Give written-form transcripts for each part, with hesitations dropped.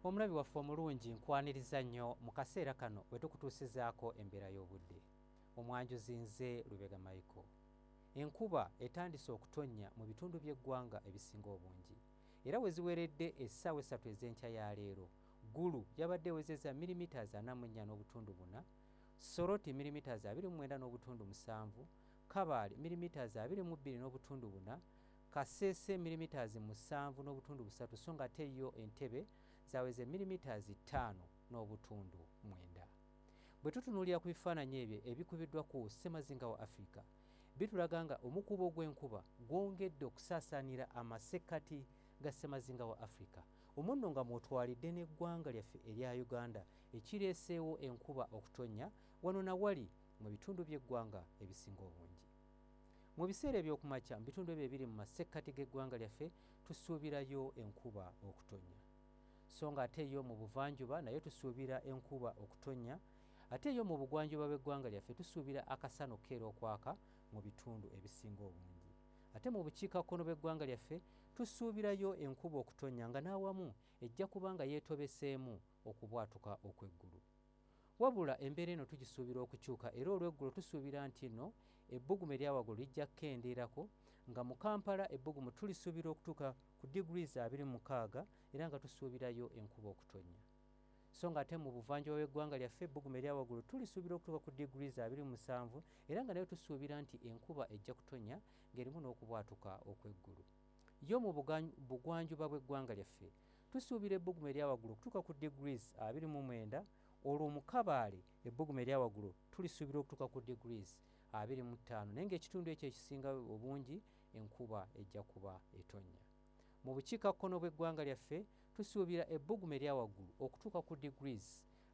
Omulabi waffe omulungi nkwaniriza nnyo mu kaseera kano we tukutuusizaako embeera y'obudde. Omwanjuzi nze Lubega Michael. Enkuba etandise okutonnya mu bitundu by'eggwanga ebisinga obungi. Era we ziweredde essaawa 3 ez'enkya ya leero, Gulu yabadde ewezezza milimitaazi 44.4, Soroti milimitaazi 29.7, Kabaale milimitaazi 22.4, Kasese milimitaazi 7.3, so nga ate yo Entebbe zaweze milimitaazi 5.9. Bwe tutunuulira ku bifaananyi ebyo ebikubiddwa ku ssemazinga wa Afrika, bitulaga nga omukubo gw'enkuba gwongedde okusaasaanira amasekkati ga ssemazinga wa Afrika. Omunno nga mwotwalidde n'eggwanga lyaffe erya Uganda ekireeseewo enkuba okutonnya wano na wali mu bitundu by'eggwanga ebisinga obungi. Mu biseera eby'okumakya mu bitundu ebyo ebiri mu masekkati g'eggwanga lyaffe tusuubirayo enkuba okutonnya. So nga ate yo mu buvanjuba nayo tusuubira enkuba okutonnya, ate yo mu bugwanjuba bw'eggwanga lyaffe tusuubira akasana okukeera okwaka mu bitundu ebisinga obungi. Ate mu bukiikakkono bw'eggwanga lyaffe tusuubirayo enkuba okutonnya nga n'awamu ejja kuba nga yeetobeseemu okubwatuka okw'eggulu. Wabula embeera eno tugisuubira okukyuka era olw'eggulo tusuubira nti nno ebbugumu eryawaggulu lijja kukendeerako nga mu Kampala ebbugumu tulisuubira okutuuka ku degrees 26 era nga tusuubirayo enkuba okutonnya. So nga ate mu buvanjuba bw'eggwanga lyaffe ebbugumu eryawaggulu tulisuubira okutuuka ku degrees 27 era nga nayo tusuubira nti enkuba ejja kutonnya ng'erimu n'okubwatuka okw'eggulu. Yo mu bugwanjuba bw'eggwanga lyaffe tusuubira ebbugumu eryawaggulu okutuuka ku degrees 29, olwo mu Kabaale ebbugumu eryawaggulu tulisuubira okutuuka ku degrees 25 naye ng'ekitundu ekyo ekisinga obungi enkuba ejja kuba etonnya. Mu bukiikakkono bw'eggwanga lyaffe tusuubira ebbugumu eryawaggulu okutuuka ku degrees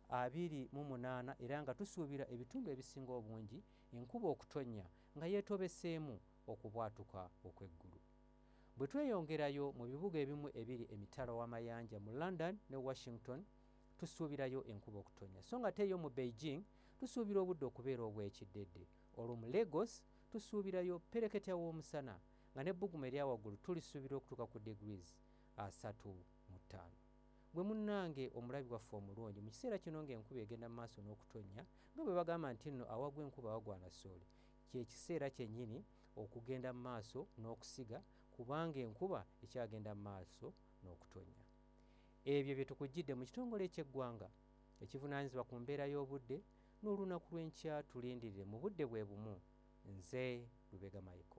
28 era nga tusuubira ebitundu ebisinga obungi enkuba okutonnya nga yeetobeseemu okubwatuka okw'eggulu. Bwe tweyongerayo mu bibuga ebimu ebiri emitala w'amayanja mu London ne Washington tusuubirayo enkuba okutonnya. So nga ate yo mu Beijing tusuubira obudde okubeera obw'ekiddedde. Olwo mu Lagos tusuubirayo pereketya w'omusana nga n'ebbugumu eryawaggulu tulisuubira okutuuka ku degrees 35. Gwe munnange omulabi waffe omulungi mu kiseera kino ng'enkuba egenda mu maaso n'okutonnya nga bwe bagamba nti nno awagwa enkuba wagwana sooli, ky'ekiseera kyennyini okugenda mu maaso n'okusiga kubanga enkuba ekyagenda mu maaso n'okutonnya. Ebyo bye tukujjidde mu kitongole ky'eggwanga ekivunaanyizibwa ku mbeera y'obudde n'olunaku lw'enkya tulindirire mu budde bwe bumu. Nze Lubega Michael.